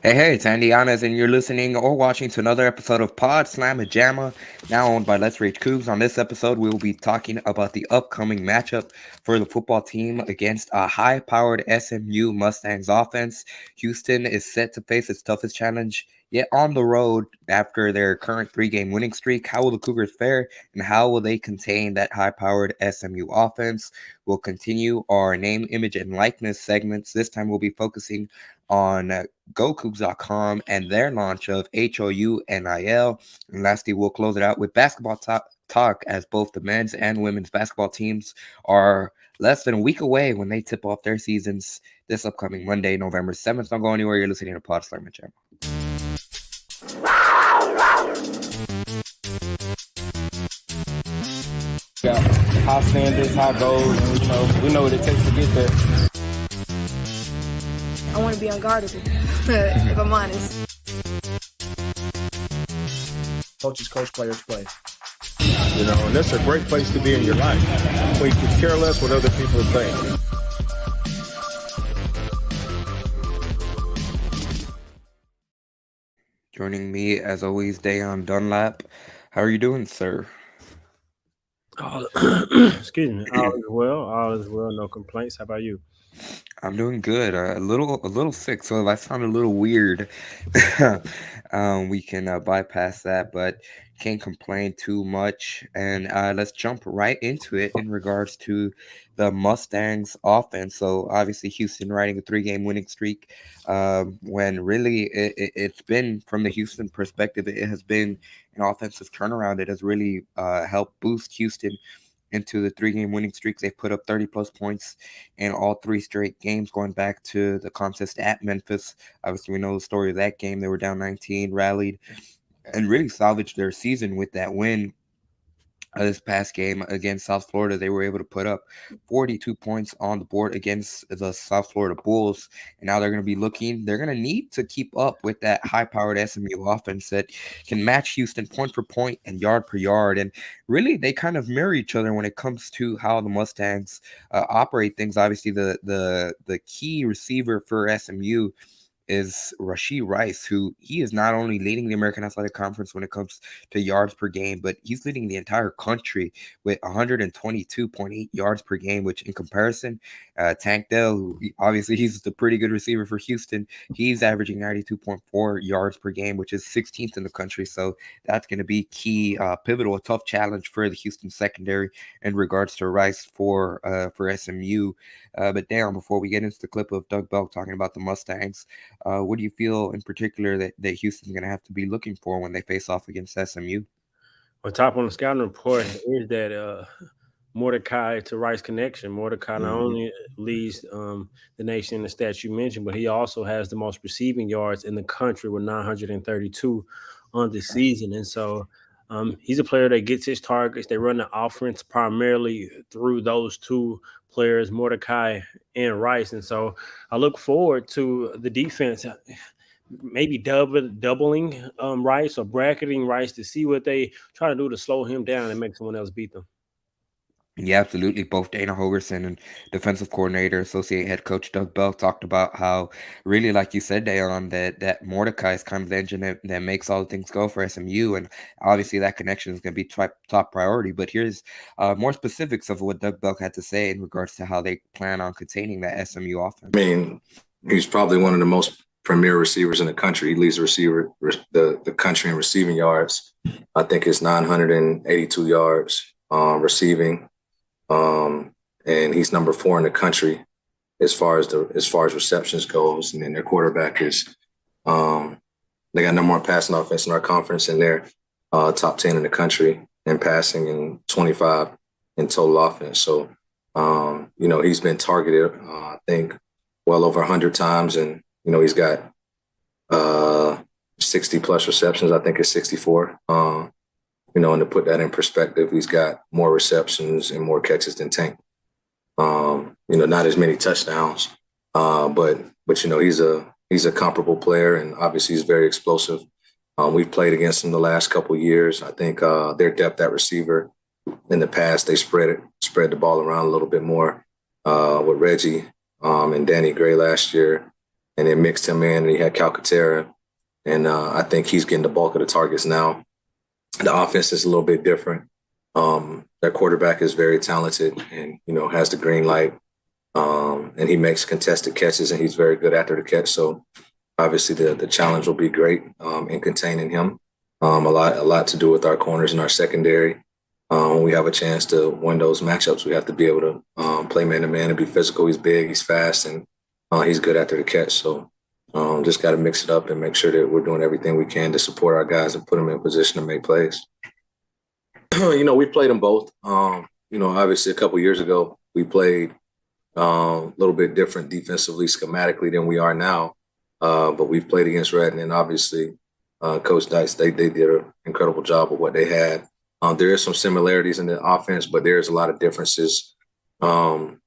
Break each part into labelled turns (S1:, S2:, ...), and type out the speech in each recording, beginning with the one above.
S1: Hey, it's Andy Yanez, and you're listening or watching to another episode of Pawd Slama Jama, now owned by Let's Rage Cougs. On this episode, we will be talking about the upcoming matchup for the football team against a high-powered SMU Mustangs offense. Houston is set to face its toughest challenge yet on the road after their current three-game winning streak. How will the Cougars fare, and how will they contain that high-powered SMU offense? We'll continue our name, image, and likeness segments. This time, we'll be focusing on GoCougs.com and their launch of HOU NIL. And lastly, we'll close it out with basketball talk as both the men's and women's basketball teams are less than a week away when they tip off their seasons this upcoming Monday, November 7th. Don't go anywhere. You're listening to Pawd Slama Jama.
S2: Got high standards, high goals, and we know what it takes to get there.
S3: I want to be unguardable, if I'm honest.
S4: Coaches coach, players play.
S5: And that's a great place to be in your life, where you can care less what other people think.
S1: Joining me, as always, Da'Yon Dunlap. How are you doing, sir?
S2: Excuse me. All is well. No complaints. How about you?
S1: I'm doing good. A little sick, so if I sound a little weird, we can bypass that, but can't complain too much. And let's jump right into it in regards to the Mustangs offense. So obviously Houston riding a three-game winning streak. When really it's been, from the Houston perspective, it has been an offensive turnaround. It has really helped boost Houston into the three-game winning streak. They've put up 30-plus points in all three straight games, going back to the contest at Memphis. Obviously, we know the story of that game. They were down 19, rallied, and really salvaged their season with that win. This past game against South Florida, they were able to put up 42 points on the board against the South Florida Bulls. And now they're going to need to keep up with that high-powered SMU offense that can match Houston point for point and yard per yard. And really, they kind of mirror each other when it comes to how the Mustangs operate things. Obviously, the key receiver for SMU is Rashee Rice, who he is not only leading the American Athletic Conference when it comes to yards per game, but he's leading the entire country with 122.8 yards per game, which in comparison, Tank Dell, who obviously he's the pretty good receiver for Houston, he's averaging 92.4 yards per game, which is 16th in the country. So that's going to be key, pivotal, a tough challenge for the Houston secondary in regards to Rice for SMU. But damn, before we get into the clip of Doug Belk talking about the Mustangs, what do you feel in particular that Houston's going to have to be looking for when they face off against SMU?
S2: Well, top on the scouting report is that Mordecai to Rice connection. Mordecai not only leads the nation in the stats you mentioned, but he also has the most receiving yards in the country with 932 on the season. And so he's a player that gets his targets. They run the offense primarily through those two players, Mordecai and Rice. And so I look forward to the defense maybe doubling Rice or bracketing Rice to see what they try to do to slow him down and make someone else beat them.
S1: Yeah, absolutely. Both Dana Holgerson and defensive coordinator, associate head coach Doug Bell talked about how really, like you said, Dale, that Mordecai is kind of the engine that makes all the things go for SMU. And obviously that connection is going to be top priority. But here's more specifics of what Doug Bell had to say in regards to how they plan on containing that SMU offense.
S5: I mean, he's probably one of the most premier receivers in the country. He leads the country in receiving yards. I think it's 982 yards receiving. And he's number 4 in the country as far as receptions goes. And then their quarterback is they got number 1 passing offense in our conference, and they're top 10 in the country in passing and 25 in total offense. So he's been targeted I think well over 100 times, and he's got 60 plus receptions. I think it's 64. And to put that in perspective, he's got more receptions and more catches than Tank. Not as many touchdowns, but he's a comparable player, and obviously he's very explosive. We've played against him the last couple of years. I think their depth at receiver in the past, they spread the ball around a little bit more with Reggie and Danny Gray last year. and then mixed him in, and he had Calcaterra. And I think he's getting the bulk of the targets now. The offense is a little bit different. Their quarterback is very talented and, has the green light. And he makes contested catches, and he's very good after the catch. So obviously the challenge will be great in containing him. A lot to do with our corners and our secondary. When we have a chance to win those matchups, we have to be able to play man-to-man and be physical. He's big, he's fast, and he's good after the catch. So just got to mix it up and make sure that we're doing everything we can to support our guys and put them in position to make plays. We played them both. Obviously a couple years ago, we played a little bit different defensively, schematically than we are now. But we've played against Redden, and obviously Coach Dice, they did an incredible job of what they had. There is some similarities in the offense, but there's a lot of differences. But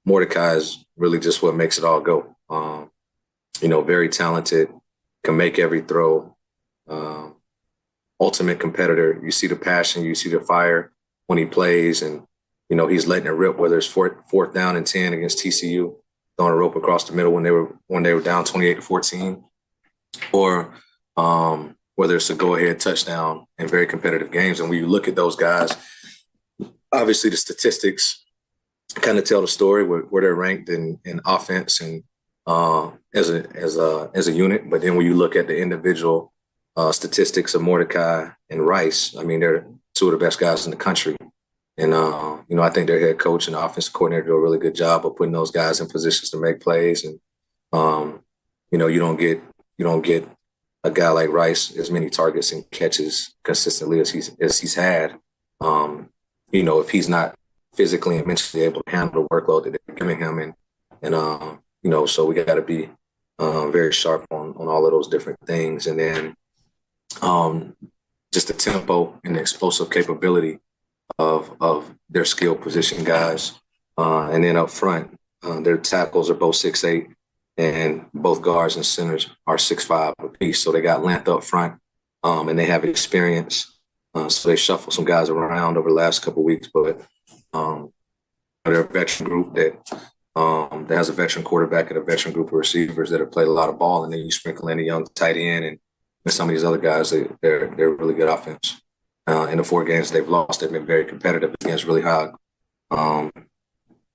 S5: Mordecai is really just what makes it all go. Very talented, can make every throw, ultimate competitor. You see the passion, you see the fire when he plays, and, he's letting it rip, whether it's fourth down and 10 against TCU, throwing a rope across the middle when they were down 28-14, or whether it's a go-ahead touchdown in very competitive games. And when you look at those guys, obviously the statistics kind of tell the story where they're ranked in offense and as a unit. But then when you look at the individual statistics of Mordecai and Rice, I mean, they're two of the best guys in the country. And, I think their head coach and offensive coordinator do a really good job of putting those guys in positions to make plays. And, you don't get a guy like Rice as many targets and catches consistently as he's had. If he's not physically and mentally able to handle the workload that they're giving him. And so we got to be very sharp on all of those different things. And then just the tempo and the explosive capability of their skill position guys. And then up front, their tackles are both 6'8", and both guards and centers are 6'5" apiece. So they got length up front, and they have experience. So they shuffle some guys around over the last couple of weeks, but they're a veteran group that has a veteran quarterback and a veteran group of receivers that have played a lot of ball, and then you sprinkle in a young tight end and some of these other guys. They're really good offense. In the 4 games they've lost, they've been very competitive against really high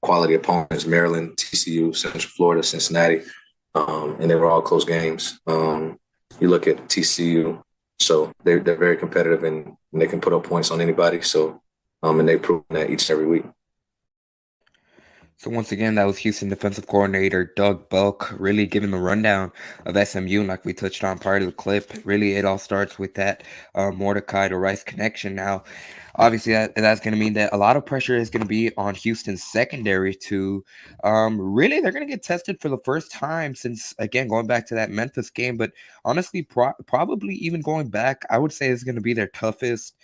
S5: quality opponents: Maryland, TCU, Central Florida, Cincinnati, and they were all close games. You look at TCU, so they're very competitive and they can put up points on anybody. So, and they've proven that each and every week.
S1: So once again, that was Houston defensive coordinator Doug Belk really giving the rundown of SMU, like we touched on part of the clip. Really, it all starts with that Mordecai to Rice connection. Now, obviously, that's going to mean that a lot of pressure is going to be on Houston's secondary to really, they're going to get tested for the first time since, again, going back to that Memphis game. But honestly, probably even going back, I would say it's going to be their toughest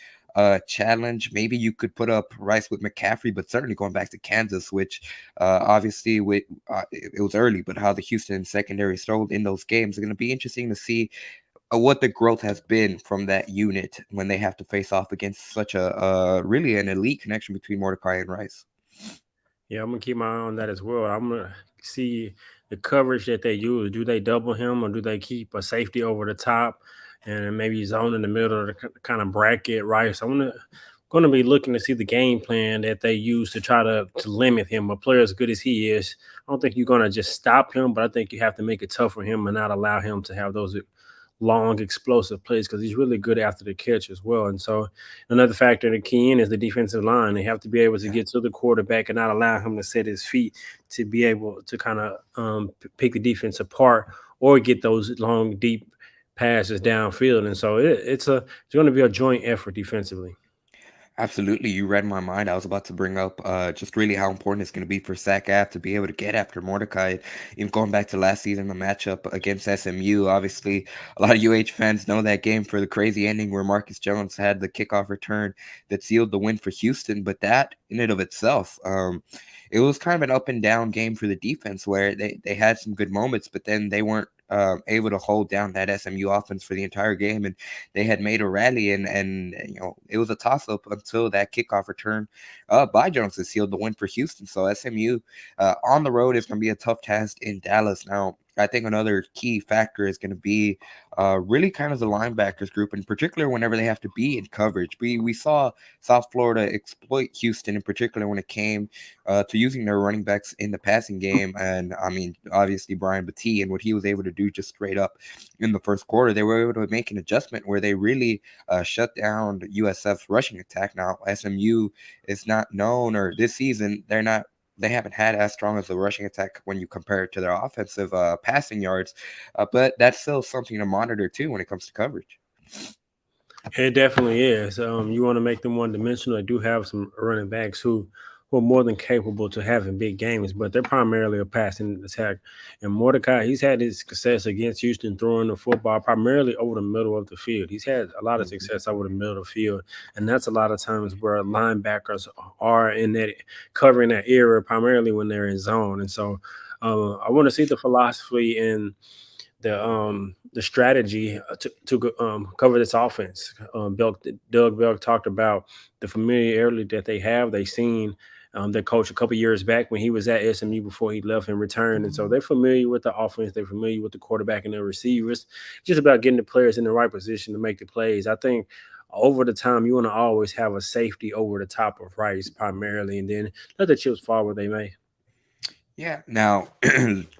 S1: challenge. Maybe you could put up Rice with McCaffrey, but certainly going back to Kansas, which obviously it was early, but how the Houston secondary struggled in those games is going to be interesting to see what the growth has been from that unit when they have to face off against such a really an elite connection between Mordecai and Rice.
S2: Yeah, I'm gonna keep my eye on that as well. I'm gonna see the coverage that they use. Do they double him, or do they keep a safety over the top and maybe zone in the middle of the kind of bracket, right? So I'm going to be looking to see the game plan that they use to try to limit him. A player as good as he is, I don't think you're going to just stop him, but I think you have to make it tough for him and not allow him to have those long, explosive plays, because he's really good after the catch as well. And so another factor to key in is the defensive line. They have to be able to get to the quarterback and not allow him to set his feet to be able to kind of pick the defense apart or get those long, deep passes downfield. And so it's going to be a joint effort defensively.
S1: Absolutely. You read my mind. I was about to bring up just really how important it's going to be for Sac Ave to be able to get after Mordecai. Even going back to last season, the matchup against SMU, obviously a lot of UH fans know that game for the crazy ending where Marcus Jones had the kickoff return that sealed the win for Houston. But that in and of itself, it was kind of an up and down game for the defense where they had some good moments, but then they weren't able to hold down that SMU offense for the entire game, and they had made a rally, and it was a toss up until that kickoff return by Jones to seal the win for Houston. So SMU on the road is going to be a tough task in Dallas. Now, I think another key factor is going to be really kind of the linebackers group, in particular whenever they have to be in coverage. We saw South Florida exploit Houston, in particular when it came to using their running backs in the passing game. And I mean, obviously Brian Battie and what he was able to do just straight up in the first quarter, they were able to make an adjustment where they really shut down USF's rushing attack. Now, SMU is not known, or this season they haven't had as strong as the rushing attack when you compare it to their offensive passing yards, but that's still something to monitor too when it comes to coverage.
S2: It definitely is. You want to make them one-dimensional. They do have some running backs who are more than capable to having big games, but they're primarily a passing attack. And Mordecai, he's had his success against Houston throwing the football primarily over the middle of the field. He's had a lot of success over the middle of the field, and that's a lot of times where linebackers are in that covering that area, primarily when they're in zone. And so I want to see the philosophy and the strategy to cover this offense. Doug Belk talked about the familiarity that they have. They seen their coach a couple years back when he was at SMU before he left and returned, and so they're familiar with the offense. They're familiar with the quarterback and their receivers. It's just about getting the players in the right position to make the plays. I think over the time you want to always have a safety over the top of Rice primarily, and then let the chips fall where they may.
S1: Yeah. Now,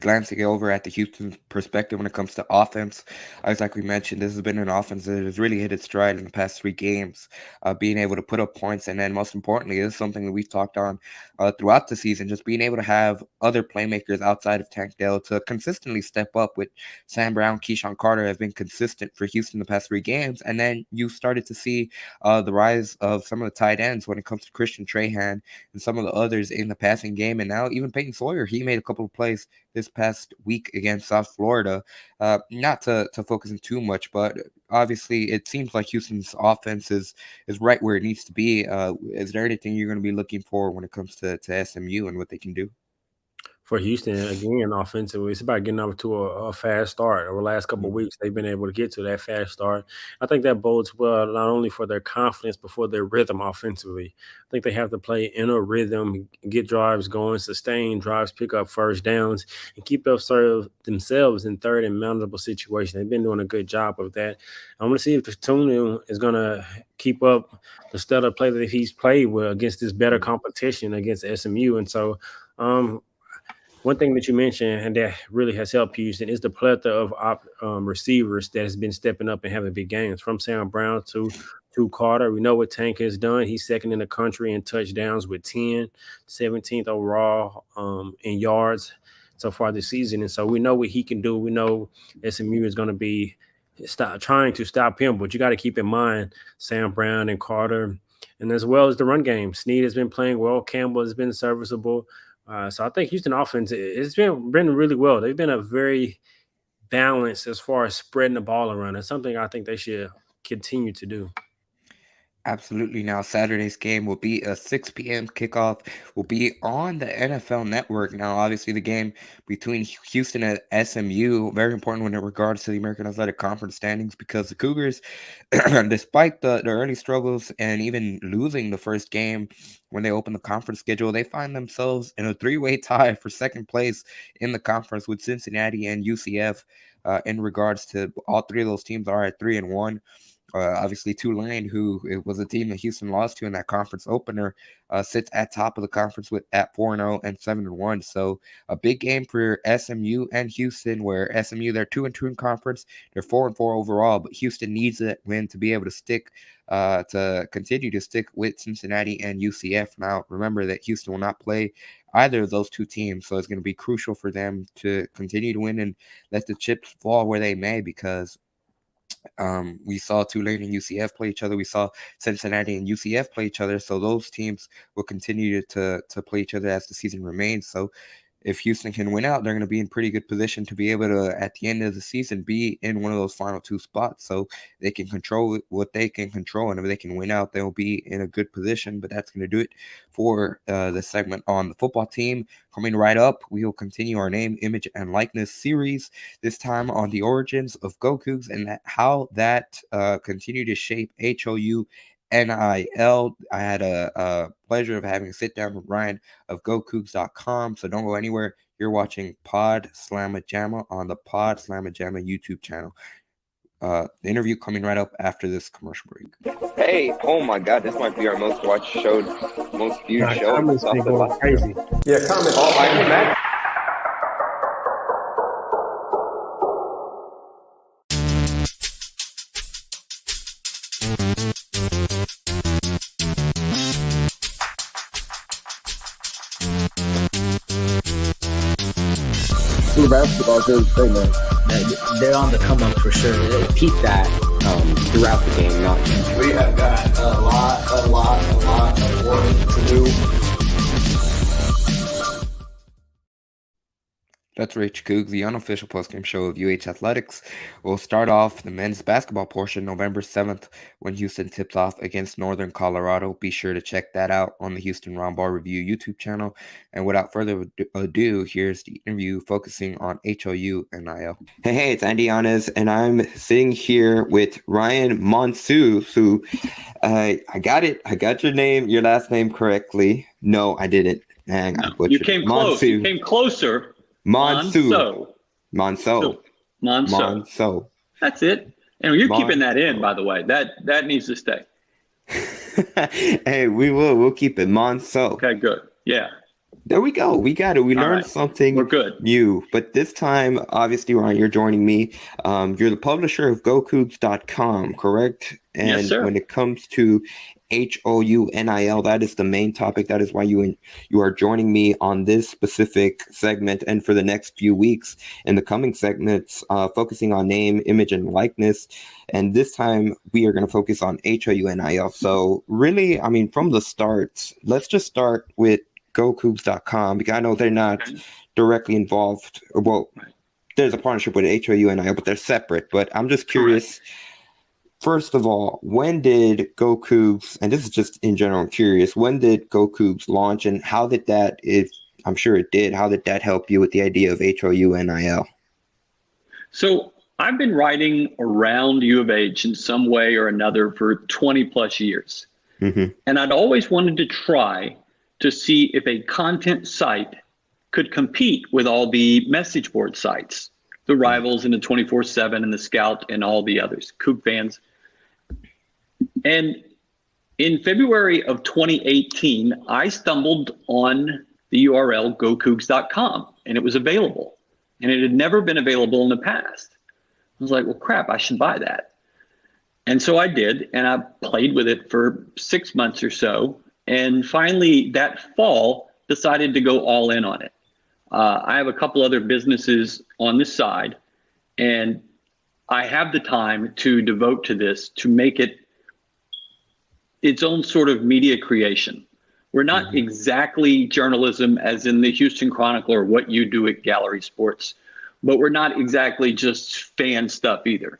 S1: glancing over at the Houston perspective when it comes to offense, as like we mentioned, this has been an offense that has really hit its stride in the past 3 games, being able to put up points, and then most importantly, this is something that we've talked on throughout the season, just being able to have other playmakers outside of Tank Dell to consistently step up. With Sam Brown, Keyshawn Carter have been consistent for Houston the past 3 games, and then you started to see the rise of some of the tight ends when it comes to Christian Trahan and some of the others in the passing game, and now even Peyton Sawyer. He made a couple of plays this past week against South Florida. Not to focus in too much, but obviously it seems like Houston's offense is right where it needs to be. Is there anything you're going to be looking for when it comes to SMU and what they can do?
S2: For Houston, again, offensively, it's about getting off to a fast start. Over the last couple of weeks, they've been able to get to that fast start. I think that bodes well not only for their confidence, but for their rhythm offensively. I think they have to play in a rhythm, get drives going, sustain drives, pick up first downs, and keep themselves in third and manageable situations. They've been doing a good job of that. I want to see if the Tunu is going to keep up the stellar play that he's played with against this better competition against SMU. And so, one thing that you mentioned and that really has helped Houston is the plethora of receivers that has been stepping up and having big games, from Sam Brown to Carter. We know what Tank has done. He's second in the country in touchdowns with 10, 17th overall in yards so far this season. And so we know what he can do. We know SMU is going to be trying to stop him, but you got to keep in mind Sam Brown and Carter, and as well as the run game. Snead has been playing well. Campbell has been serviceable. So I think Houston offense, it's been really well. They've been a very balanced as far as spreading the ball around. It's something I think they should continue to do.
S1: Absolutely. Now, Saturday's game will be a 6 p.m. kickoff, will be on the NFL Network. Now, obviously, the game between Houston and SMU, very important when it regards to the American Athletic Conference standings, because the Cougars, despite the early struggles and even losing the first game when they open the conference schedule, they find themselves in a 3-way tie for second place in the conference with Cincinnati and UCF. In regards to all three of those teams are at 3-1. Obviously, Tulane, who it was a team that Houston lost to in that conference opener, sits at top of the conference at 4-0 and 7-1. So a big game for SMU and Houston, where SMU, they're 2-2 in conference, they're 4-4 overall, but Houston needs that win to be able to continue to stick with Cincinnati and UCF. Now, remember that Houston will not play either of those two teams, so it's going to be crucial for them to continue to win and let the chips fall where they may, because we saw Tulane and UCF play each other. We saw Cincinnati and UCF play each other. So those teams will continue to play each other as the season remains. So if Houston can win out, they're going to be in pretty good position to be able to, at the end of the season, be in one of those final two spots. So they can control what they can control. And if they can win out, they'll be in a good position. But that's going to do it for the segment on the football team. Coming right up, we will continue our name, image, and likeness series, this time on the origins of Go Cougs and how that continue to shape HOU NIL. I had a pleasure of having a sit down with Ryan of GoCougs.com. So don't go anywhere. You're watching Pawd Slama Jama on the Pawd Slama Jama YouTube channel. The interview coming right up after this commercial break. Hey, oh my God, this might be our most watched show, most viewed show.
S2: Comments been going crazy.
S6: Yeah, comment. Oh, I can imagine.
S4: Basketball is great, man.
S7: They're on the come up for sure. They peak that throughout the game. Not
S4: We have got a lot of work to do.
S1: That's Rich Cougs, the unofficial postgame show of UH Athletics. We'll start off the men's basketball portion November 7th when Houston tips off against Northern Colorado. Be sure to check that out on the Houston Round Ball Review YouTube channel. And without further ado, here's the interview focusing on HOU NIL. Hey, it's Andy Yanez, and I'm sitting here with Ryan Monsu. So, I got it. I got your last name correctly. No, I didn't. Hang on.
S8: You came close. You came closer.
S1: Monso.
S8: That's it. And you're keeping that in, by the way. That needs to stay.
S1: Hey, we'll keep it. Monso.
S8: Okay, good. Yeah.
S1: There we go. We got it. We learned something
S8: We're good.
S1: new. But this time, obviously, Ryan, you're joining me. You're the publisher of GoCougs.com, correct? And
S8: yes, sir.
S1: When it comes to HOU NIL, that is the main topic. That is why you are joining me on this specific segment and for the next few weeks in the coming segments, focusing on name, image, and likeness. And this time we are going to focus on HOU NIL. So really, I mean, from the start, let's just start with GoCougs.com because I know they're not directly involved. Well, there's a partnership with HOU NIL, but they're separate. But I'm just curious. First of all, when did Go Cougs, and this is just in general, I'm curious, when did Go Cougs launch and how did that, I'm sure it did, how did that help you with the idea of HOU NIL?
S8: So I've been writing around U of H in some way or another for 20 plus years. Mm-hmm. And I'd always wanted to try to see if a content site could compete with all the message board sites, the Rivals and the 24/7 and the Scout and all the others, Coug fans. And in February of 2018, I stumbled on the URL gocougs.com and it was available and it had never been available in the past. I was like, well, crap, I should buy that. And so I did, and I played with it for 6 months or so. And finally that fall decided to go all in on it. I have a couple other businesses on the side and I have the time to devote to this, to make it its own sort of media creation. We're not exactly journalism as in the Houston Chronicle or what you do at Gallery Sports, but we're not exactly just fan stuff either.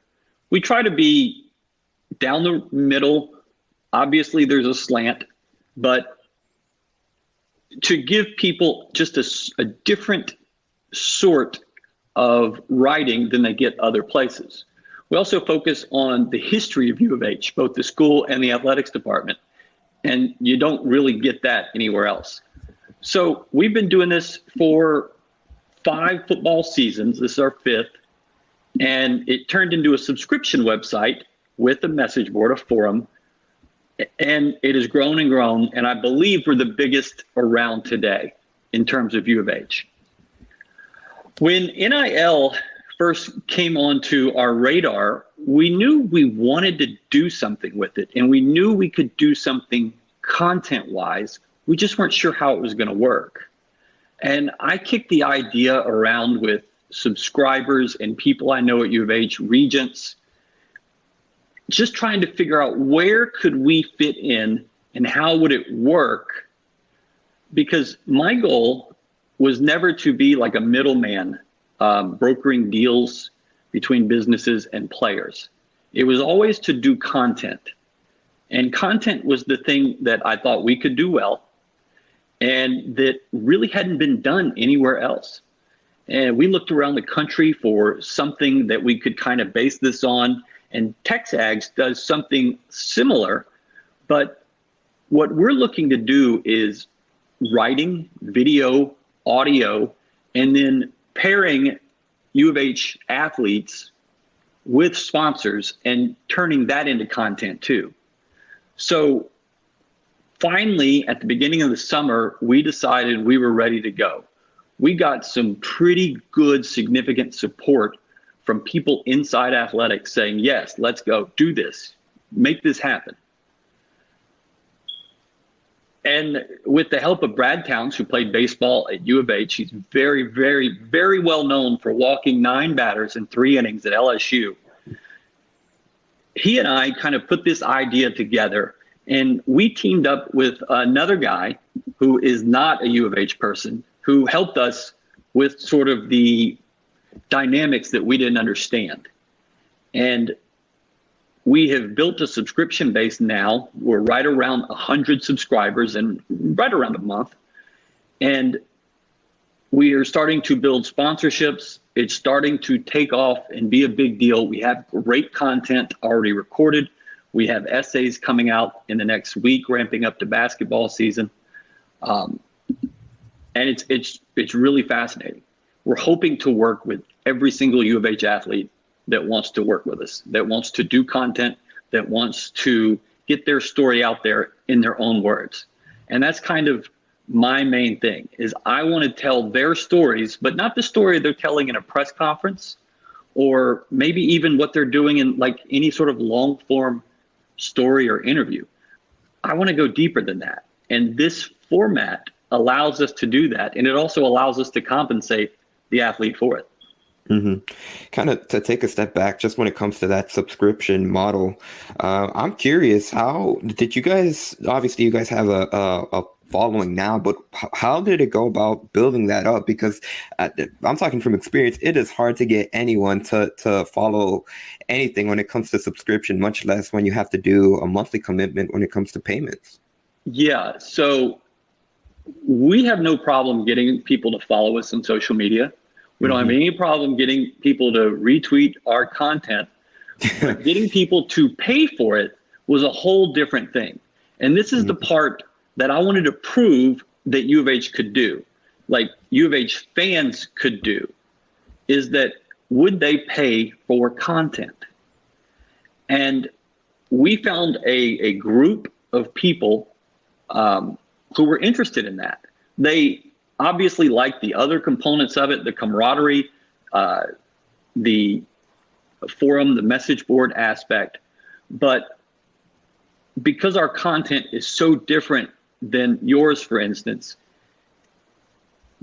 S8: We try to be down the middle. Obviously there's a slant, but to give people just a different sort of writing than they get other places. We also focus on the history of U of H, both the school and the athletics department. And you don't really get that anywhere else. So we've been doing this for 5 football seasons. This is our 5th. And it turned into a subscription website with a message board, a forum. And it has grown and grown. And I believe we're the biggest around today in terms of U of H. When NIL first came onto our radar, we knew we wanted to do something with it, and we knew we could do something content-wise. We just weren't sure how it was going to work. And I kicked the idea around with subscribers and people I know at U of H, regents, just trying to figure out where could we fit in and how would it work? Because my goal was never to be like a middleman, brokering deals between businesses and players. It was always to do content. And content was the thing that I thought we could do well and that really hadn't been done anywhere else. And we looked around the country for something that we could kind of base this on. And TexAgs does something similar, but what we're looking to do is writing, video, audio, and then pairing U of H athletes with sponsors and turning that into content too. So finally, at the beginning of the summer, we decided we were ready to go. We got some pretty good, significant support from people inside athletics saying, yes, let's go, do this, make this happen. And with the help of Brad Towns, who played baseball at U of H, he's very, very, very well known for walking 9 batters in 3 innings at LSU. He and I kind of put this idea together, and we teamed up with another guy who is not a U of H person, who helped us with sort of the dynamics that we didn't understand. And we have built a subscription base now. We're right around 100 subscribers and right around a month. And we are starting to build sponsorships. It's starting to take off and be a big deal. We have great content already recorded. We have essays coming out in the next week, ramping up to basketball season. And it's really fascinating. We're hoping to work with every single U of H athlete that wants to work with us, that wants to do content, that wants to get their story out there in their own words. And that's kind of my main thing, is I want to tell their stories, but not the story they're telling in a press conference, or maybe even what they're doing in like any sort of long form story or interview. I want to go deeper than that. And this format allows us to do that. And it also allows us to compensate the athlete for it.
S1: Mm-hmm. Kind of to take a step back, just when it comes to that subscription model, I'm curious, how did you guys, obviously you guys have a following now, but how did it go about building that up? Because I'm talking from experience, it is hard to get anyone to follow anything when it comes to subscription, much less when you have to do a monthly commitment when it comes to payments.
S8: Yeah, so we have no problem getting people to follow us on social media. We don't have any problem getting people to retweet our content. But getting people to pay for it was a whole different thing. And this is the part that I wanted to prove that U of H could do, like U of H fans could do, is that would they pay for content? And we found a group of people who were interested in that. They obviously like the other components of it, the camaraderie, the forum, the message board aspect. But because our content is so different than yours, for instance,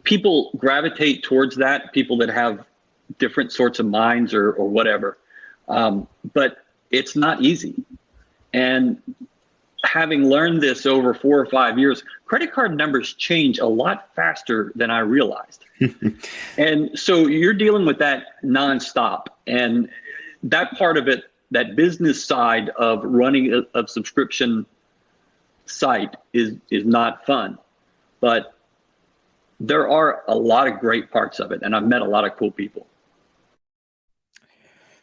S8: people gravitate towards that, people that have different sorts of minds or whatever. But it's not easy. And having learned this over 4 or 5 years, credit card numbers change a lot faster than I realized. And so you're dealing with that nonstop. And that part of it, that business side of running a subscription site is not fun. But there are a lot of great parts of it. And I've met a lot of cool people.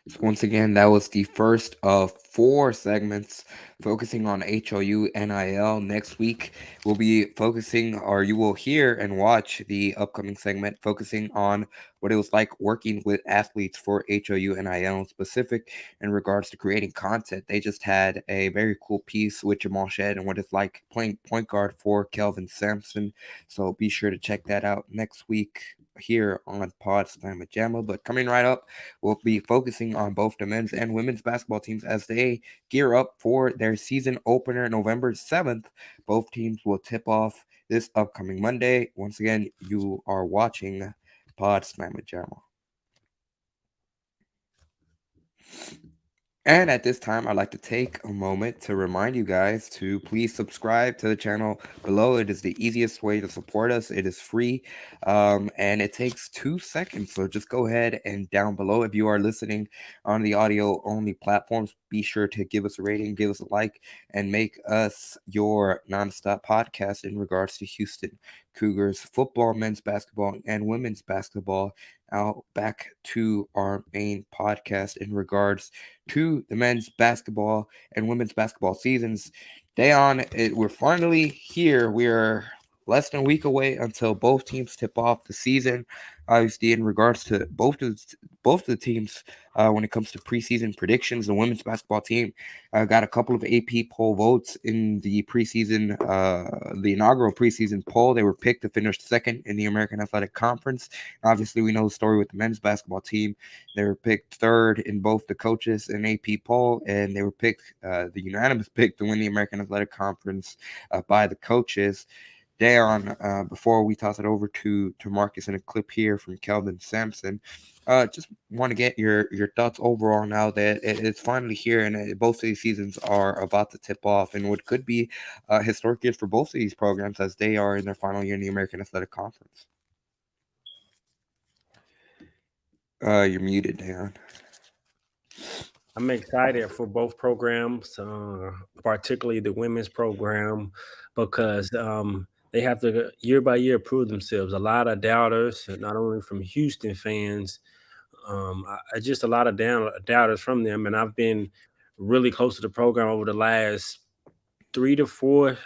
S1: So once again, that was the first of 4 segments focusing on HOU NIL. Next week, we'll be focusing, or you will hear and watch the upcoming segment focusing on what it was like working with athletes for HOU NIL, specific in regards to creating content. They just had a very cool piece with Jamal Shed and what it's like playing point guard for Kelvin Sampson. So be sure to check that out next week here on Pawd Slama Jama. But coming right up, we'll be focusing on both the men's and women's basketball teams as they gear up for their season opener November 7th. Both teams will tip off this upcoming Monday. Once again, you are watching Pawd Slama Jama. And at this time, I'd like to take a moment to remind you guys to please subscribe to the channel below. It is the easiest way to support us. It is free, and it takes 2 seconds. So just go ahead and down below, if you are listening on the audio-only platforms, be sure to give us a rating, give us a like, and make us your nonstop podcast in regards to Houston Cougars football, men's basketball, and women's basketball. Now back to our main podcast in regards to the men's basketball and women's basketball seasons. We're finally here. We're less than a week away until both teams tip off the season. Obviously, in regards to both of the teams, when it comes to preseason predictions, the women's basketball team got a couple of AP poll votes in the preseason, the inaugural preseason poll. They were picked to finish second in the American Athletic Conference. Obviously, we know the story with the men's basketball team. They were picked third in both the coaches and AP poll, and they were picked the unanimous pick to win the American Athletic Conference by the coaches. Da'Yon, before we toss it over to Marcus in a clip here from Kelvin Sampson, just want to get your thoughts overall now that it's finally here and both of these seasons are about to tip off and what could be historic years for both of these programs as they are in their final year in the American Athletic Conference. You're muted, Da'Yon.
S2: I'm excited for both programs, particularly the women's program, because they have to year by year prove themselves. A lot of doubters, not only from Houston fans, just a lot of doubters from them. And I've been really close to the program over the last 3 to 4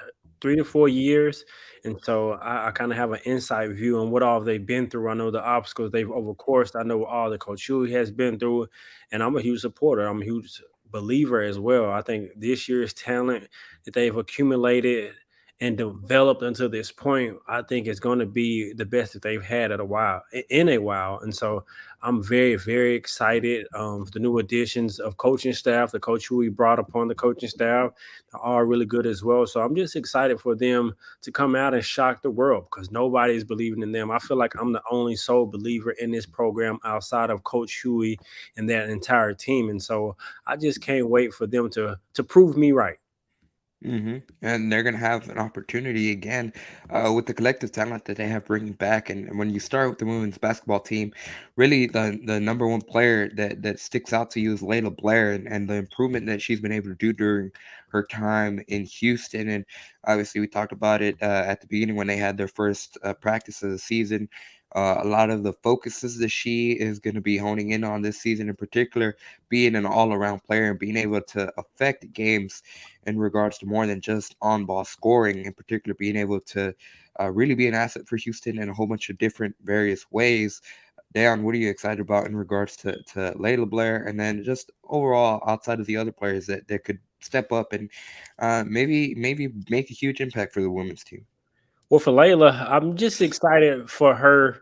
S2: years. And so I kind of have an inside view on what all they've been through. I know the obstacles they've overcoursed. I know what all the Coach HOU has been through. And I'm a huge supporter. I'm a huge believer as well. I think this year's talent that they've accumulated and developed until this point, I think it's going to be the best that they've had in a while. And so I'm very, very excited for the new additions of coaching staff. The coach who we brought upon the coaching staff are really good as well. So I'm just excited for them to come out and shock the world because nobody's believing in them. I feel like I'm the only sole believer in this program outside of Coach Huey and that entire team. And so I just can't wait for them to prove me right.
S1: And they're going to have an opportunity again with the collective talent that they have bringing back. And when you start with the women's basketball team, really the number one player that sticks out to you is Layla Blair and the improvement that she's been able to do during her time in Houston. And obviously, we talked about it at the beginning when they had their first practice of the season. A lot of the focuses that she is going to be honing in on this season, in particular, being an all-around player and being able to affect games in regards to more than just on-ball scoring, in particular, being able to really be an asset for Houston in a whole bunch of different various ways. Da'Yon, what are you excited about in regards to Layla Blair, and then just overall outside of the other players that could step up and maybe make a huge impact for the women's team?
S2: Well, for Layla, I'm just excited for her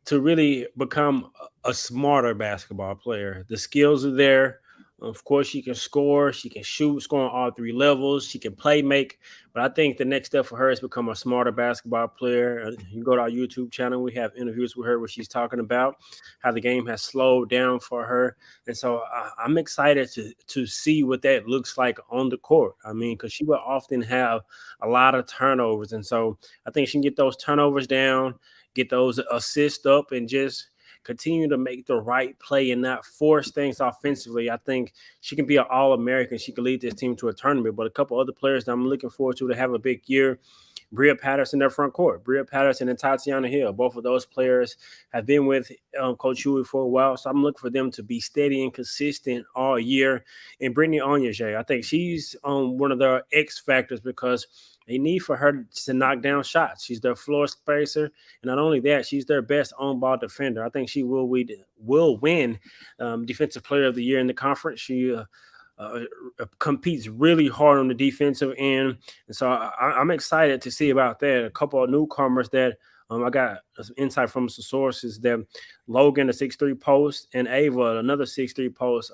S2: to really become a smarter basketball player. The skills are there. Of course, she can score, she can shoot, score on all three levels, she can play make. But I think the next step for her is become a smarter basketball player. You go to our YouTube channel, we have interviews with her where she's talking about how the game has slowed down for her. And so I'm excited to see what that looks like on the court. I mean, because she will often have a lot of turnovers. And so I think she can get those turnovers down, get those assists up, and just continue to make the right play and not force things offensively. I think she can be an All-American. She can lead this team to a tournament. But a couple other players that I'm looking forward to have a big year, Bria Patterson, their front court. Bria Patterson and Tatiana Hill. Both of those players have been with Coach Huey for a while. So I'm looking for them to be steady and consistent all year. And Brittany Onyejay, I think she's one of their X factors because they need for her to knock down shots. She's their floor spacer. And not only that, she's their best on-ball defender. I think she will win Defensive Player of the Year in the conference. She competes really hard on the defensive end. And so I'm excited to see about that. A couple of newcomers that I got some insight from some sources that Logan, a 6'3" post, and Ava, another 6'3" post,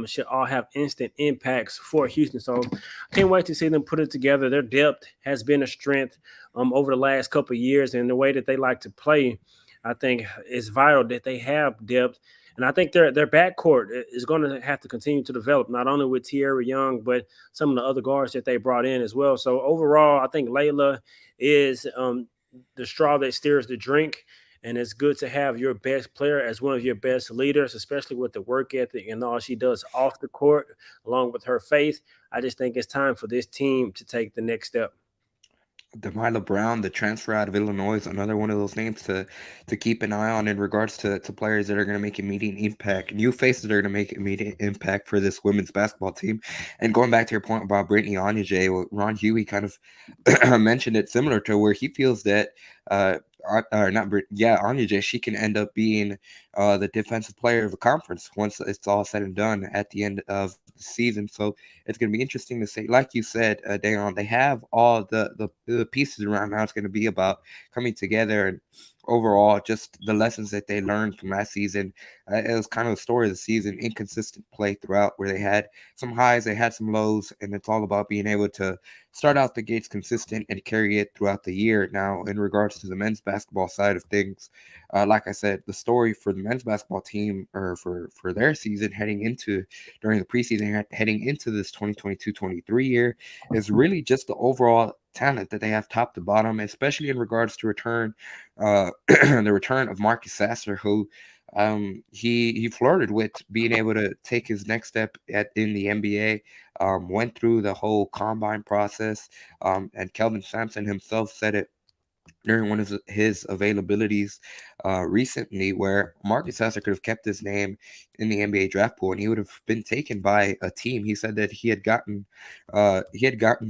S2: should all have instant impacts for Houston. So I can't wait to see them put it together. Their depth has been a strength over the last couple of years, and the way that they like to play, I think it's vital that they have depth And I think their backcourt is going to have to continue to develop, not only with Tierra Young, but some of the other guards that they brought in as well. So overall, I think Layla is the straw that steers the drink. And it's good to have your best player as one of your best leaders, especially with the work ethic and all she does off the court, along with her faith. I just think it's time for this team to take the next step.
S1: Demila Brown, the transfer out of Illinois, is another one of those names to keep an eye on in regards to players that are going to make immediate impact, new faces that are going to make immediate impact for this women's basketball team. And going back to your point about Brittany Onyeje, Ron Huey kind of mentioned it similar to where he feels that Onyeje, she can end up being the defensive player of the conference once it's all said and done at the end of the season. So it's going to be interesting to say, like you said, Da'Yon, they have all the pieces around. Now it's going to be about coming together and overall just the lessons that they learned from last season. It was kind of the story of the season, inconsistent play throughout, where they had some highs, they had some lows, and it's all about being able to start out the gates consistent and carry it throughout the year. Now, in regards to the men's basketball side of things, like I said, the story for the men's basketball team, or for their season during the preseason, heading into this 2022-23 year, is really just the overall talent that they have top to bottom, especially in regards to the return of Marcus Sasser, who he flirted with being able to take his next step in the NBA, went through the whole combine process, and Kelvin Sampson himself said it during one of his availabilities recently, where Marcus Sasser could have kept his name in the NBA draft pool and he would have been taken by a team. He said that he had gotten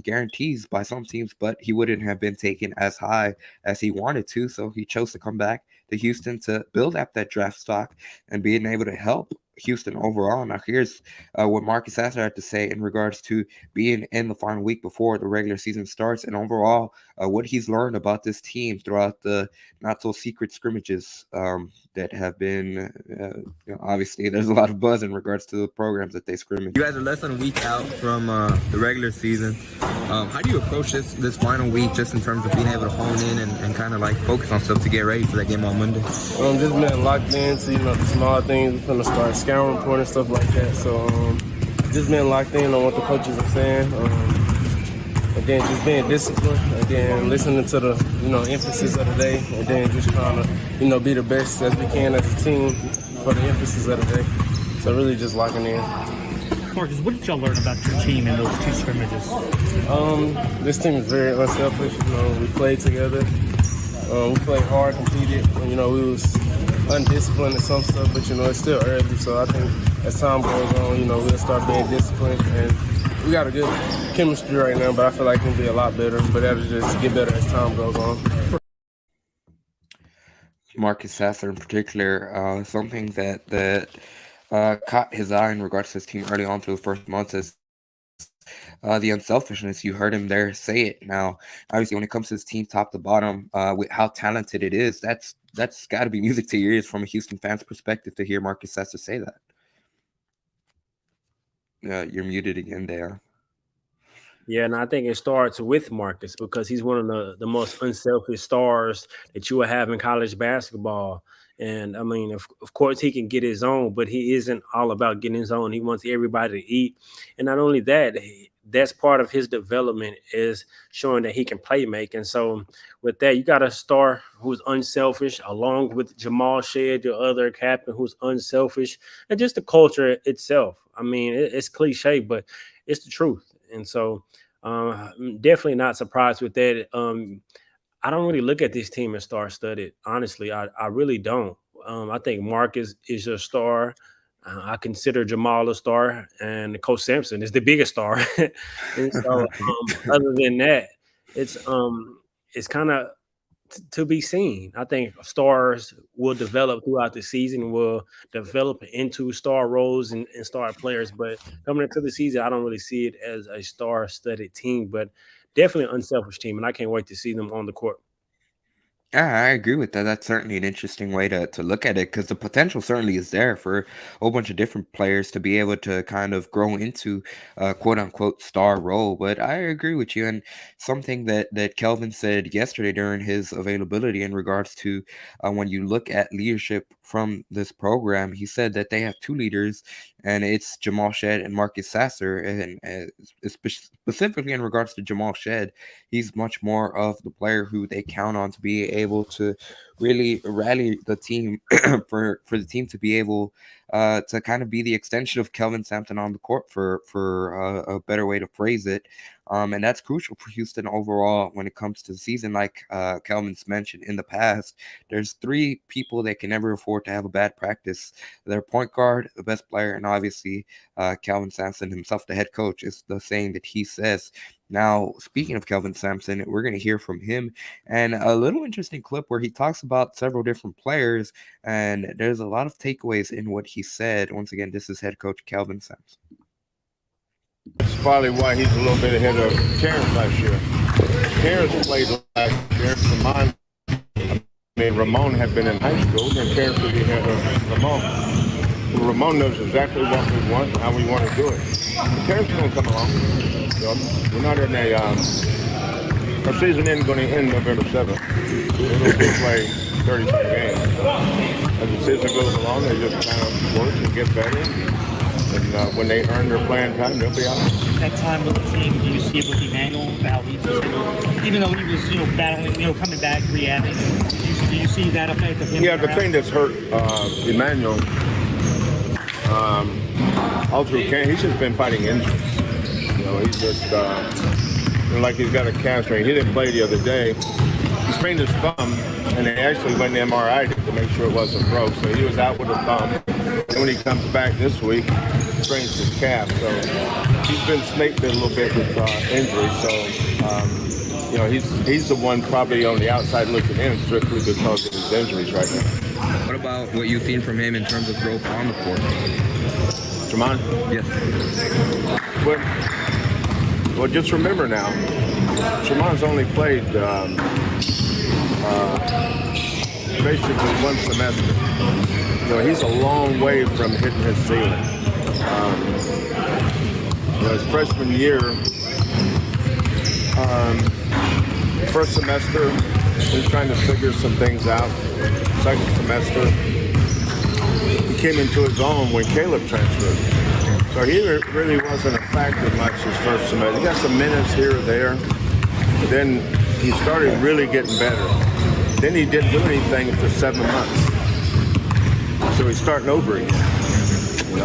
S1: guarantees by some teams, but he wouldn't have been taken as high as he wanted to. So he chose to come back to Houston to build up that draft stock and being able to help Houston overall. Now, here's what Marcus Sasser had to say in regards to being in the final week before the regular season starts, and overall what he's learned about this team throughout the not so secret scrimmages that have been. Obviously, there's a lot of buzz in regards to the programs that they scrimmage.
S9: You guys are less than a week out from the regular season. How do you approach this final week, just in terms of being able to hone in and kind of like focus on stuff to get ready for that game on Monday?
S10: Just been locked in to the small things. We're gonna start scouting report and stuff like that. So just been locked in on what the coaches are saying. And then just being disciplined, and then listening to the emphasis of the day, and then just trying to be the best as we can as a team for the emphasis of the day. So really just locking in.
S11: Marcus, what did y'all learn about your team in those two scrimmages?
S10: This team is very unselfish. We played together. We played hard, competed. We was undisciplined in some stuff, but it's still early. So I think as time goes on, we'll start being disciplined. And we got a good chemistry right now, but I feel like it'll be a lot better. But that'll just get better as time goes on.
S1: Marcus Sasser in particular, something that caught his eye in regards to his team early on through the first months is the unselfishness. You heard him there say it. Now, obviously, when it comes to his team top to bottom, with how talented it is, that's got to be music to your ears from a Houston fan's perspective to hear Marcus Sasser say that. You're muted again there.
S2: Yeah, and I think it starts with Marcus because he's one of the most unselfish stars that you will have in college basketball. And I mean, of course, he can get his own, but he isn't all about getting his own. He wants everybody to eat. And not only that, that's part of his development, is showing that he can play make. And so with that, you got a star who's unselfish, along with Jamal Shead, your other captain, who's unselfish, and just the culture itself. I mean, it's cliche, but it's the truth. And so I'm definitely not surprised with that. I don't really look at this team as star-studded. Honestly, I really don't. I think Marcus is your star. I consider Jamal a star, and Coach Sampson is the biggest star. And so, other than that, it's kind of to be seen. I think stars will develop throughout the season, will develop into star roles and star players. But coming into the season, I don't really see it as a star-studded team, but definitely an unselfish team, and I can't wait to see them on the court.
S1: Yeah, I agree with that. That's certainly an interesting way to look at it, because the potential certainly is there for a whole bunch of different players to be able to kind of grow into a quote unquote star role. But I agree with you. And something that Kelvin said yesterday during his availability in regards to when you look at leadership from this program. He said that they have two leaders, and it's Jamal Shed and Marcus Sasser. And specifically in regards to Jamal Shed, he's much more of the player who they count on to be able to really rally the team for the team to be able to kind of be the extension of Kelvin Sampson on the court, for a better way to phrase it. And that's crucial for Houston overall when it comes to the season. Like Kelvin's mentioned in the past, there's three people that can never afford to have a bad practice. Their point guard, the best player, and obviously Kelvin Sampson himself, the head coach, is the saying that he says. Now, speaking of Kelvin Sampson, we're going to hear from him and a little interesting clip where he talks about several different players, and there's a lot of takeaways in what he said. Once again, this is head coach Kelvin Sampson.
S12: That's probably why he's a little bit ahead of Terrence last year. Terrence played last year. Ramon had been in high school, and Terrence would be ahead of Ramon. Ramon knows exactly what we want and how we want to do it. Terrence is going to come along. We're not in our season isn't going to end November 7th. We'll play 30 games. As the season goes along, they just kind of work and get better. And when they earn their playing time, they'll be out.
S11: That time with the team, do you see it with Emmanuel, how he's just, even though he was, battling, coming back, rehabbing, do you see that effect of him?
S12: Yeah, the thing that's hurt Emmanuel all through camp, he's just been fighting injuries. He's just like he's got a calf strain. He didn't play the other day. He sprained his thumb, and they actually went to MRI to make sure it wasn't broke. So he was out with a thumb. And when he comes back this week, he sprains his calf. So he's been snaked a little bit with injury. So, he's the one probably on the outside looking in strictly because of his injuries right now.
S9: What about what you've seen from him in terms of growth on the court?
S12: Jamon?
S9: Yes.
S12: Well, just remember now, Shamon's only played basically one semester. He's a long way from hitting his ceiling. His freshman year, first semester, he was trying to figure some things out. Second semester, he came into his own when Caleb transferred. So he really wasn't a factor much his first semester. He got some minutes here or there, but then he started really getting better. Then he didn't do anything for 7 months. So he's starting over again.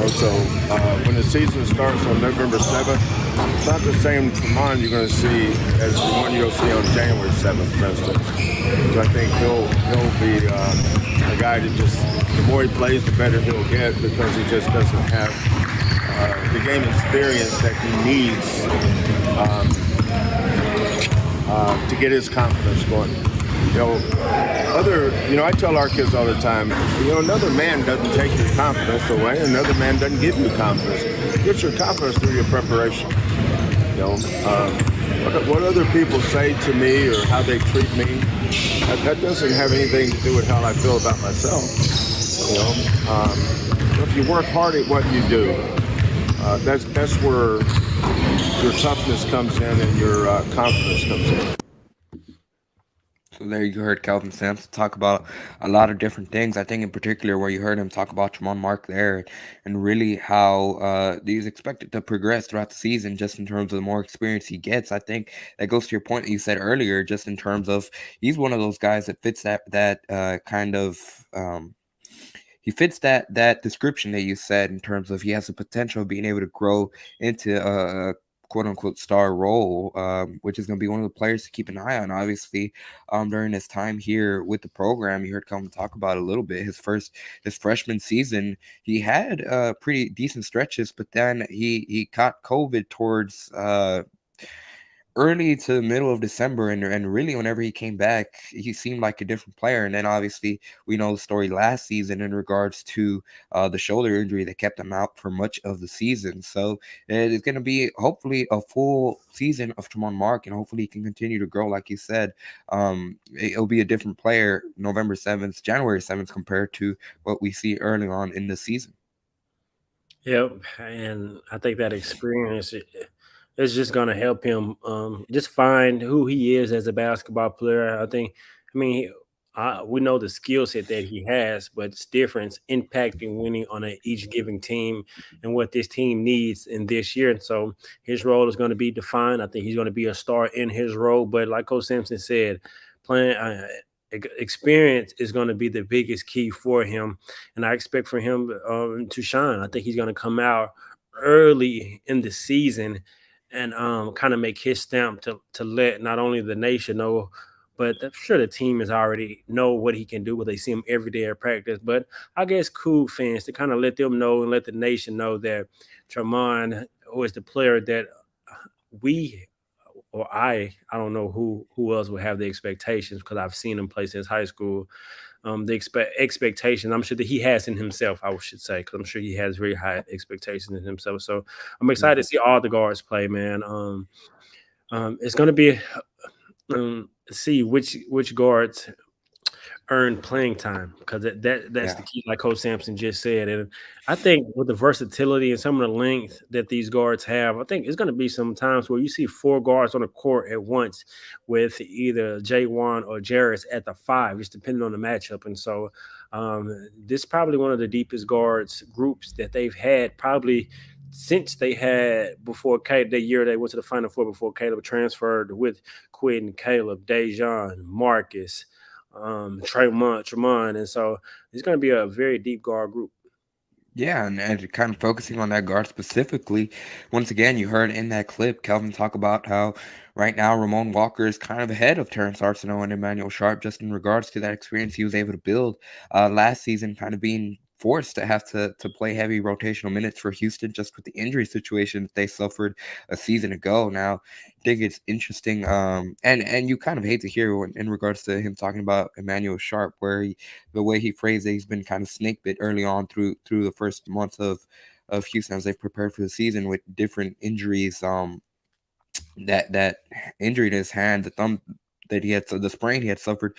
S12: So when the season starts on November 7th, it's not the same Tramon you're going to see as the one you'll see on January 7th, for instance. So I think he'll be a guy that just, the more he plays, the better he'll get because he just doesn't have the game experience that he needs to get his confidence going. I tell our kids all the time, another man doesn't take your confidence away, another man doesn't give you confidence. Get your confidence through your preparation. What other people say to me or how they treat me, that doesn't have anything to do with how I feel about myself. If you work hard at what you do, that's where your toughness comes in and your confidence comes in.
S1: So there you heard Kelvin Sampson talk about a lot of different things. I think in particular where you heard him talk about Tramon Mark there and really how he's expected to progress throughout the season just in terms of the more experience he gets. I think that goes to your point that you said earlier, just in terms of he's one of those guys that fits that kind of he fits that description that you said in terms of he has the potential of being able to grow into a quote unquote star role, which is going to be one of the players to keep an eye on. Obviously, during his time here with the program, you heard Kelvin talk about a little bit his freshman season. He had pretty decent stretches, but then he caught COVID towards early to the middle of December, and really whenever he came back, he seemed like a different player. And then obviously we know the story last season in regards to the shoulder injury that kept him out for much of the season. So it's going to be hopefully a full season of Tramon Mark, and hopefully he can continue to grow. Like you said, it'll be a different player November 7th, January 7th compared to what we see early on in the season.
S2: Yep, and I think that experience it's just going to help him just find who he is as a basketball player. I mean, we know the skill set that he has, but it's different, impacting winning on each given team and what this team needs in this year. And so his role is going to be defined. I think he's going to be a star in his role. But like Coach Sampson said, playing experience is going to be the biggest key for him, and I expect for him to shine. I think he's going to come out early in the season and kind of make his stamp to let not only the nation know, but I'm sure the team has already know what he can do. But they see him every day at practice. But I guess Coug fans to kind of let them know and let the nation know that Tremont, who is the player that we or I don't know who else would have the expectations because I've seen him play since high school. The expectation I'm sure that he has in himself, I should say, because I'm sure he has very high expectations in himself. So I'm excited to see all the guards play, man. It's going to be see which guards earn playing time because that's the key, like Coach Sampson just said. And I think with the versatility and some of the length that these guards have, I think it's going to be some times where you see 4 guards on the court at once with either J1 or Jarris at the 5, just depending on the matchup. And so this is probably one of the deepest guards groups that they've had probably since they had before the year they went to the Final Four before Caleb transferred with Quinn, Caleb, Da'Yon, Marcus, Tremont, and so it's going to be a very deep guard group.
S1: Yeah, and kind of focusing on that guard specifically, once again, you heard in that clip Kelvin talk about how right now Ramon Walker is kind of ahead of Terrence Arsenault and Emmanuel Sharp just in regards to that experience he was able to build last season, kind of being forced to have to play heavy rotational minutes for Houston just with the injury situation that they suffered a season ago. Now, I think it's interesting, and you kind of hate to hear in regards to him talking about Emmanuel Sharp, where the way he phrased it, he's been kind of snake bit early on through the first months of Houston as they've prepared for the season with different injuries. That injury to his hand, the thumb that he had, so the sprain he had suffered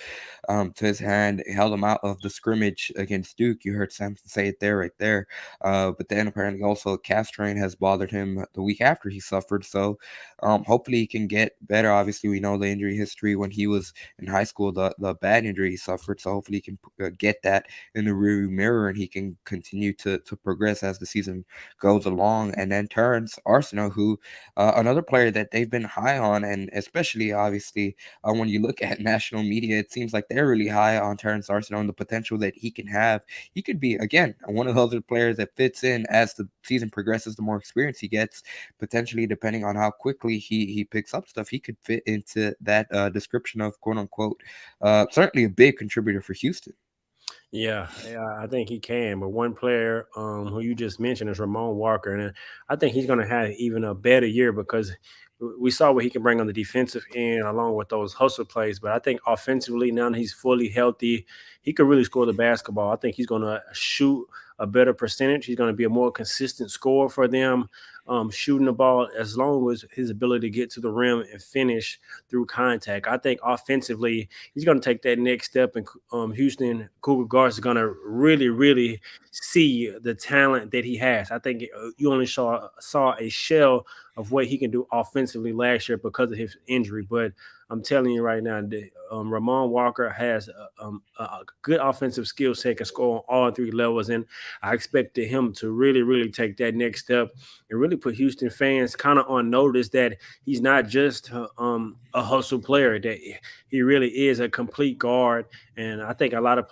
S1: to his hand, held him out of the scrimmage against Duke. You heard Sampson say it right there. But then apparently also a calf strain has bothered him the week after he suffered. So hopefully he can get better. Obviously, we know the injury history when he was in high school, the bad injury he suffered. So hopefully he can get that in the rearview mirror and he can continue to progress as the season goes along. And then Terrence Arsenault, who another player that they've been high on, and especially obviously when you look at national media, it seems like they're really high on Terrence Arsenault and the potential that he can have. He could be, again, one of those other players that fits in as the season progresses, the more experience he gets, potentially depending on how quickly he picks up stuff, he could fit into that description of quote unquote, certainly a big contributor for Houston.
S2: Yeah, I think he can. But one player who you just mentioned is Ramon Walker, and I think he's going to have even a better year because we saw what he can bring on the defensive end along with those hustle plays. But I think offensively, now that he's fully healthy, he could really score the basketball. I think he's going to shoot a better percentage. He's going to be a more consistent scorer for them, shooting the ball as long as his ability to get to the rim and finish through contact. I think offensively, he's going to take that next step, and Houston Cougar guards are going to really, really see the talent that he has. I think you only saw a shell of what he can do offensively last year because of his injury. But I'm telling you right now, Ramon Walker has a good offensive skill set, can score on all 3 levels. And I expected him to really, really take that next step and really put Houston fans kind of on notice that he's not just a hustle player, that he really is a complete guard. And I think a lot of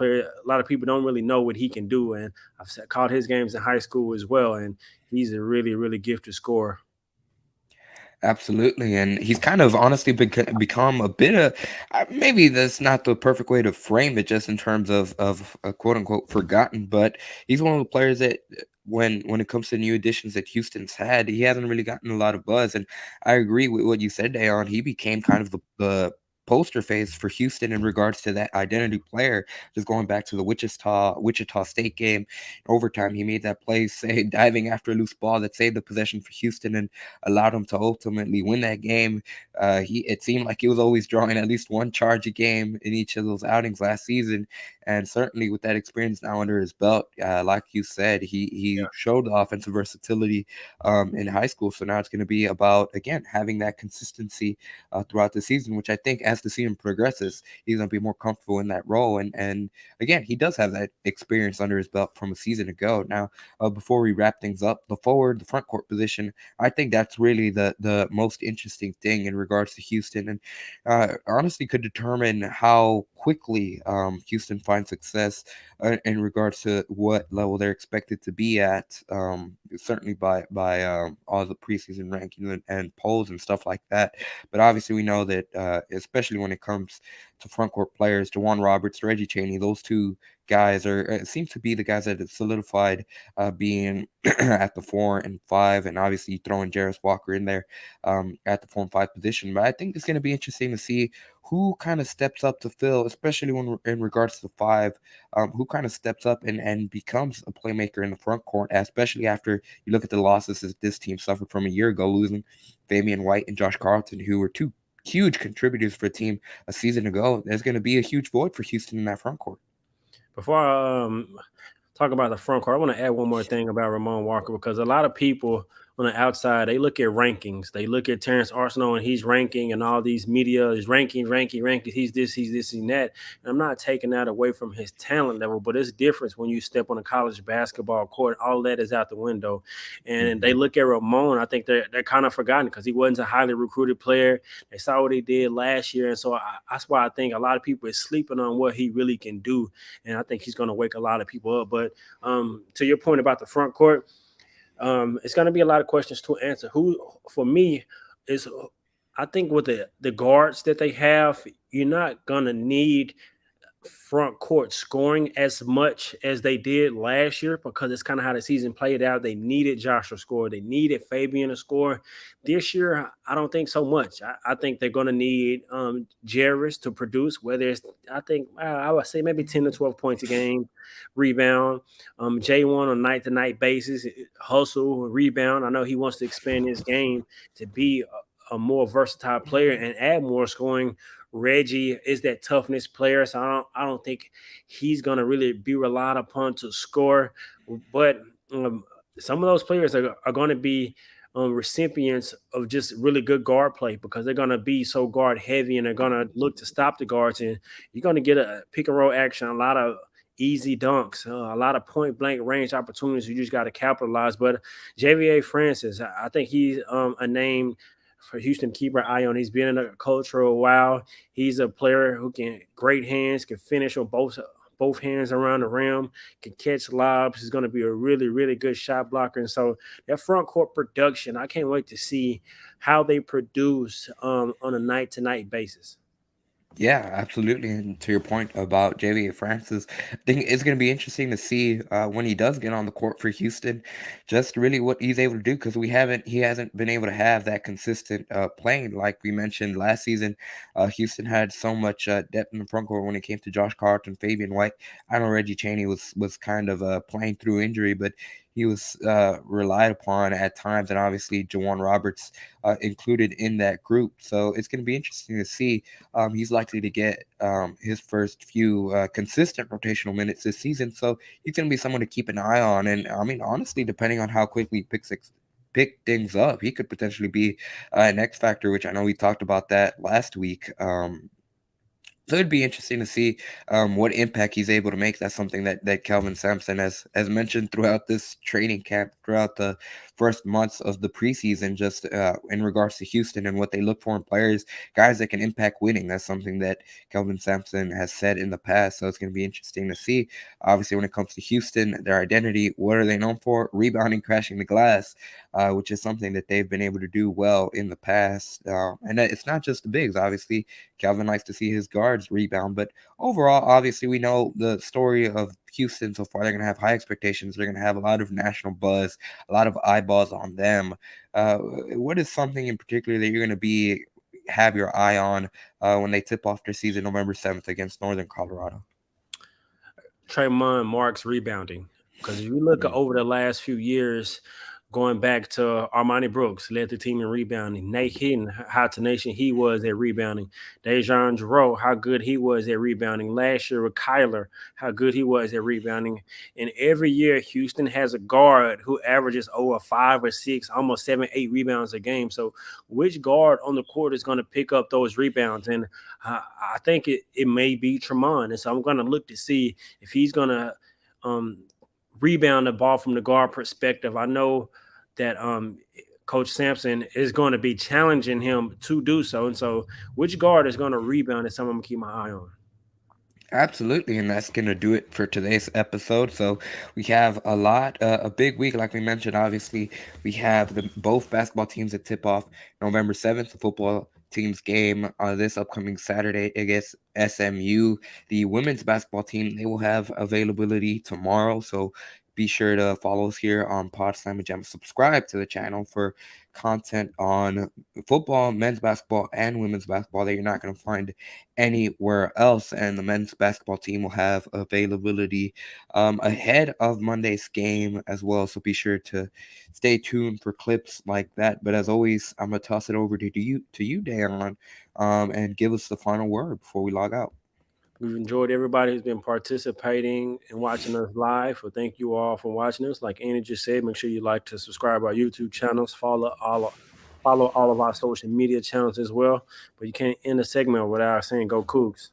S2: people don't really know what he can do. And I've caught his games in high school as well. And he's a really, really gifted scorer.
S1: Absolutely, and he's kind of honestly become a bit of maybe that's not the perfect way to frame it, just in terms of quote unquote forgotten. But he's one of the players that when it comes to new additions that Houston's had, he hasn't really gotten a lot of buzz. And I agree with what you said, Da'Yon. He became kind of the poster face for Houston in regards to that identity player. Just going back to the Wichita State game, overtime, he made that play, diving after a loose ball that saved the possession for Houston and allowed him to ultimately win that game. It seemed like he was always drawing at least one charge a game in each of those outings last season. And certainly with that experience now under his belt, like you said, he showed the offensive versatility in high school. So now it's going to be about, again, having that consistency throughout the season, which I think as as the season progresses, he's going to be more comfortable in that role. And again, he does have that experience under his belt from a season ago. Now, before we wrap things up, the front court position, I think that's really the most interesting thing in regards to Houston, and honestly could determine how quickly Houston finds success in regards to what level they're expected to be at. Certainly by all the preseason rankings and polls and stuff like that. But obviously, we know that especially when it comes to front court players, Juwan Roberts, Reggie Chaney, those two guys seem to be the guys that have solidified being at the 4 and 5, and obviously throwing Jarris Walker in there at the 4 and 5 position. But I think it's going to be interesting to see who kind of steps up to fill, especially when in regards to the 5, who kind of steps up and becomes a playmaker in the front court, especially after you look at the losses that this team suffered from a year ago, losing Fabian White and Josh Carlton, who were two huge contributors for a team a season ago. There's going to be a huge void for Houston in that front court.
S2: Before I talk about the front court, I want to add one more thing about Ramon Walker, because a lot of people on the outside, they look at rankings. They look at Terrence Arsenault and he's ranking, and all these media is ranking. He's this, and that. And I'm not taking that away from his talent level, but it's different when you step on a college basketball court. All that is out the window. And they look at Ramon, I think they're kind of forgotten because he wasn't a highly recruited player. They saw what he did last year. And so that's why I think a lot of people are sleeping on what he really can do. And I think he's going to wake a lot of people up. But to your point about the front court, it's going to be a lot of questions to answer. Who, for me, is I think with the guards that they have, you're not going to need front court scoring as much as they did last year, because it's kind of how the season played out. They needed Josh to score. They needed Fabian to score. This year, I don't think so much. I think they're going to need Jarris to produce, whether it's, I would say maybe 10 to 12 points a game, rebound. J1 on a night-to-night basis, hustle, rebound. I know he wants to expand his game to be a more versatile player and add more scoring. Reggie is that toughness player, so I don't think he's going to really be relied upon to score. But some of those players are going to be recipients of just really good guard play, because they're going to be so guard heavy and they're going to look to stop the guards. And you're going to get a pick and roll action, a lot of easy dunks, a lot of point blank range opportunities. You just got to capitalize. But Javier Francis, I think he's a name for Houston keep our eye on. He's been in the coach for a while. He's a player who can great hands, can finish on both hands around the rim, can catch lobs. He's going to be a really, really good shot blocker. And so that front court production, I can't wait to see how they produce on a night-to-night basis.
S1: Yeah, absolutely. And to your point about Javier Francis, I think it's going to be interesting to see when he does get on the court for Houston, just really what he's able to do, because he hasn't been able to have that consistent playing. Like we mentioned last season, Houston had so much depth in the front court when it came to Josh Carlton, Fabian White. I know Reggie Chaney was kind of playing through injury, but he was relied upon at times, and obviously Juwan Roberts included in that group. So it's going to be interesting to see. He's likely to get his first few consistent rotational minutes this season, so he's going to be someone to keep an eye on. And I mean, honestly, depending on how quickly he pick things up, he could potentially be an X factor, which I know we talked about that last week. So it'd be interesting to see what impact he's able to make. That's something that Kelvin Sampson has mentioned throughout this training camp, throughout the first months of the preseason, just in regards to Houston and what they look for in players, guys that can impact winning. That's something that Kelvin Sampson has said in the past. So it's going to be interesting to see. Obviously, when it comes to Houston, their identity, what are they known for? Rebounding, crashing the glass, which is something that they've been able to do well in the past. And it's not just the bigs. Obviously, Kelvin likes to see his guards rebound, but overall, obviously, we know the story of Houston so far. They're going to have high expectations. They're going to have a lot of national buzz, a lot of eyeballs on them. What is something in particular that you're going to have your eye on when they tip off their season November 7th against Northern Colorado?
S2: Trayvon Marks rebounding, because if you look over the last few years, going back to Armani Brooks, led the team in rebounding. Nate Hidden, how tenacious he was at rebounding. Dejan Jarreau, how good he was at rebounding. Last year with Kyler, how good he was at rebounding. And every year, Houston has a guard who averages over 5 or 6, almost 7, 8 rebounds a game. So which guard on the court is going to pick up those rebounds? And I think it may be Tremont. And so I'm going to look to see if he's going to rebound the ball from the guard perspective. I know that Coach Sampson is going to be challenging him to do so. And so which guard is going to rebound is something I'm going to keep my eye on.
S1: Absolutely, and that's going to do it for today's episode. So we have a big week, like we mentioned. Obviously, we have both basketball teams that tip off November 7th, the football team's game this upcoming Saturday against SMU. The women's basketball team, they will have availability tomorrow, so be sure to follow us here on Pawd Slama Jama. Subscribe to the channel for content on football, men's basketball, and women's basketball that you're not going to find anywhere else. And the men's basketball team will have availability ahead of Monday's game as well. So be sure to stay tuned for clips like that. But as always, I'm going to toss it over to you, Da'Yon, and give us the final word before we log out.
S2: We've enjoyed everybody who's been participating and watching us live. Well, thank you all for watching us. Like Andy just said, make sure you like to subscribe to our YouTube channels, follow all of our social media channels as well. But you can't end a segment without saying go Cougs.